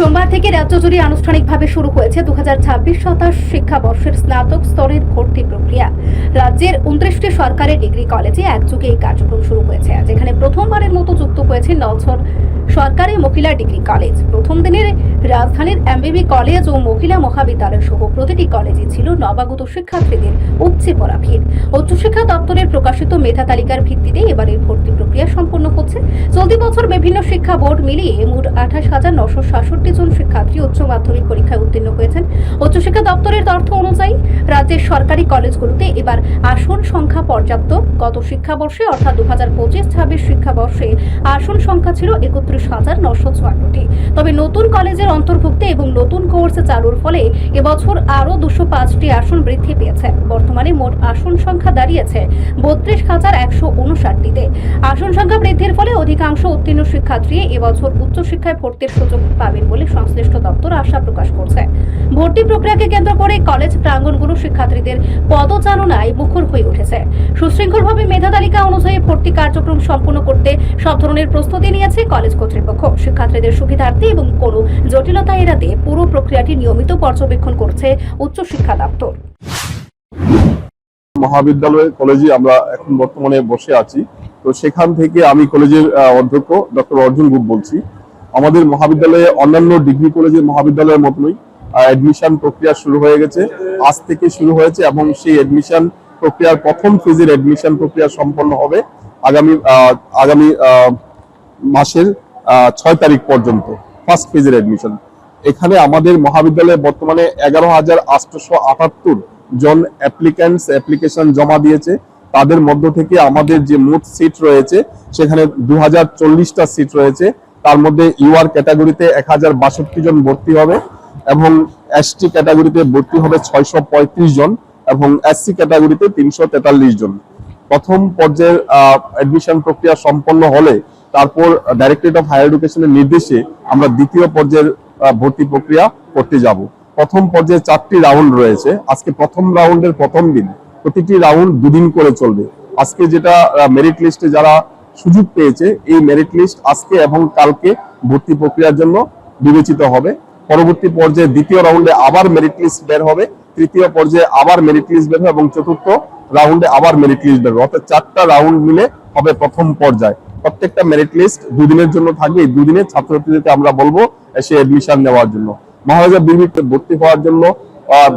সোমবার থেকে রাজ্য জুড়ে আনুষ্ঠানিকভাবে শুরু হয়েছে 2026-27 শিক্ষাবর্ষের স্নাতক স্তরের ভর্তি প্রক্রিয়া। রাজ্যের 29টি সরকারি ডিগ্রি কলেজে একযোগে এই কার্যক্রম শুরু হয়েছে, যেখানে প্রথমবারের মতো যুক্ত হয়েছে নলছড় সরকারি মহিলা ডিগ্রি কলেজ। প্রথম দিনের রাজধানীর এমবিবি কলেজ ও মহিলা মহাবিদ্যালয় সহ প্রতিটি কলেজে ছিল নবাগত শিক্ষার্থীদের উপচে পড়া ভিড়। উচ্চশিক্ষা দপ্তরের প্রকাশিত মেধা তালিকার ভিত্তিতে এবারের ভর্তি প্রক্রিয়া সম্পন্ন হচ্ছে। চলতি বছর বিভিন্ন শিক্ষা বোর্ড মিলিয়ে মোট 28,966 জন শিক্ষার্থী উচ্চ মাধ্যমিক পরীক্ষায় উত্তীর্ণ হয়েছেন। উচ্চশিক্ষা দপ্তরের তথ্য অনুযায়ী রাজ্যের সরকারি কলেজগুলোতে এবার আসন সংখ্যা পর্যাপ্ত। গত শিক্ষাবর্ষে অর্থাৎ 2025-26 শিক্ষাবর্ষে আসন সংখ্যা ছিল 31,954টি। তবে নতুন কলেজের অন্তর্ভুক্তি এবং নতুন কোর্স চালুর ফলে এবছর আরও 205টি আসন বৃদ্ধি পেয়েছে। বর্তমানে মোট আসন সংখ্যা দাঁড়িয়েছে 32,159টিতে। আসন সংখ্যা বৃদ্ধির ফলে অধিকাংশ উত্তীর্ণ শিক্ষার্থী এবছর উচ্চশিক্ষায় ভর্তির সুযোগ পাবেন বলে সংশ্লিষ্ট দপ্তর আশা প্রকাশ করছে। ভর্তি প্রক্রিয়াকে কেন্দ্র করে কলেজ প্রাঙ্গণগুলো শিক্ষার্থীদের পদচারণায় মুখর হয়ে উঠেছে। সুশৃঙ্খলভাবে মেধা তালিকা অনুযায়ী ভর্তি কার্যক্রম সম্পন্ন করতে সব ধরনের প্রস্তুতি নিয়েছে কলেজ কর্তৃপক্ষ। শিক্ষার্থীদের সুবিধার্থে এবং কোনো জটিলতা এড়াতে পুরো প্রক্রিয়াটি নিয়মিত পর্যবেক্ষণ করছে উচ্চশিক্ষা দপ্তর। মহাবিদ্যালয় কলেজে আমরা এখন বর্তমানে বসে আছি, তো সেখান থেকে আমি কলেজের অধ্যক্ষ ডক্টর অর্জুন গুপ বলছি। আমাদের মহাবিদ্যালয়ে অন্যান্য ডিগ্রি কলেজের মহাবিদ্যালয়ের মতনই অ্যাডমিশন প্রক্রিয়া শুরু হয়ে গেছে, আজ থেকে শুরু হয়েছে এবং সেই অ্যাডমিশন প্রক্রিয়ার প্রথম ফেজের অ্যাডমিশন প্রক্রিয়া সম্পন্ন হবে আগামী মাসের 6 তারিখ পর্যন্ত ফার্স্ট ফেজের অ্যাডমিশন। এখানে আমাদের মহাবিদ্যালয়ে বর্তমানে 11,878 জন অ্যাপ্লিকেশন জমা দিয়েছে। তাদের মধ্য থেকে আমাদের যে মোট সিট রয়েছে সেখানে 2040টা সিট রয়েছে। তার মধ্যে ইউআর ক্যাটাগরিতে 1062 জন ভর্তি হবে এবং এসটি ক্যাটাগরিতে ভর্তি হবে 635 জন এবং এসসি ক্যাটাগরিতে 343 জন। প্রথম পর্যায়ের অ্যাডমিশন প্রক্রিয়া সম্পন্ন হলে তারপর ডাইরেক্টরেট অফ হায়ার এডুকেশনের নির্দেশে আমরা দ্বিতীয় পর্যায়ের ভর্তি প্রক্রিয়া করতে যাব। প্রথম পর্যায়ে 4টি রাউন্ড রয়েছে। আজকে প্রথম রাউন্ডের প্রথম দিন, প্রতিটি রাউন্ড 2 দিন করে চলবে। আজকে যেটা মেরিট লিস্টে যারা সুযোগ পেয়েছে, এই মেরিট লিস্ট আজকে এবং কালকে ভর্তি প্রক্রিয়ার জন্য বিবেচিত হবে। পরবর্তী পর্যায়ে দ্বিতীয় রাউন্ডে আবার মেরিট লিস্ট বের হবে, তৃতীয় পর্যায়ে আবার মেরিট লিস্ট বের হবে এবং চতুর্থ রাউন্ডে আবার মেরিট লিস্ট বের হবে। অর্থাৎ 4টা রাউন্ড মিলে হবে প্রথম পর্যায়। প্রত্যেকটা মেরিট লিস্ট 2 দিনের জন্য থাকবে। এই 2 দিনে ছাত্রছাত্রীদেরকে আমরা বলবো এসে অ্যাডমিশন নেওয়ার জন্য। মহারাজা বিবিতে ভর্তি হওয়ার জন্য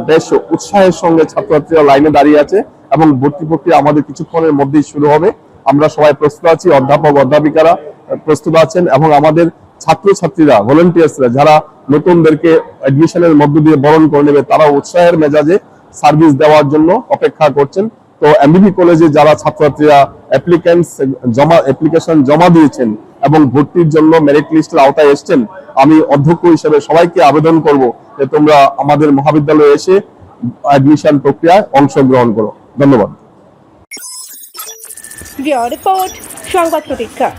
বেশ উৎসাহের সঙ্গে ছাত্রছাত্রীরা লাইনে দাঁড়িয়ে আছে এবং ভর্তি প্রক্রিয়া আমাদের কিছুক্ষণের মধ্যেই শুরু হবে। আমরা সবাই প্রস্তুত আছি, অধ্যাপক অধ্যাপিকারা প্রস্তুত আছেন এবং আমাদের ছাত্রছাত্রীরা ভলান্টিয়ার্সরা যারা নতুনদেরকে অ্যাডমিশনের মধ্য দিয়ে বরণ করে নেবে, তারা উৎসাহের মেজাজে সার্ভিস দেওয়ার জন্য অপেক্ষা করছেন। তো এমবিবি কলেজে যারা ছাত্রছাত্রীরা অ্যাপ্লিকেশন জমা দিয়েছেন এবং ভর্তির জন্য মেরিট লিস্টের আওতায় এসেছেন, আমি অধ্যক্ষ হিসেবে সবাইকে আবেদন করব যে তোমরা আমাদের মহাবিদ্যালয়ে এসে অ্যাডমিশন প্রক্রিয়ায় অংশগ্রহণ করো। ধন্যবাদ। রিপোর্ট সংবাদ প্রতীক্ষা।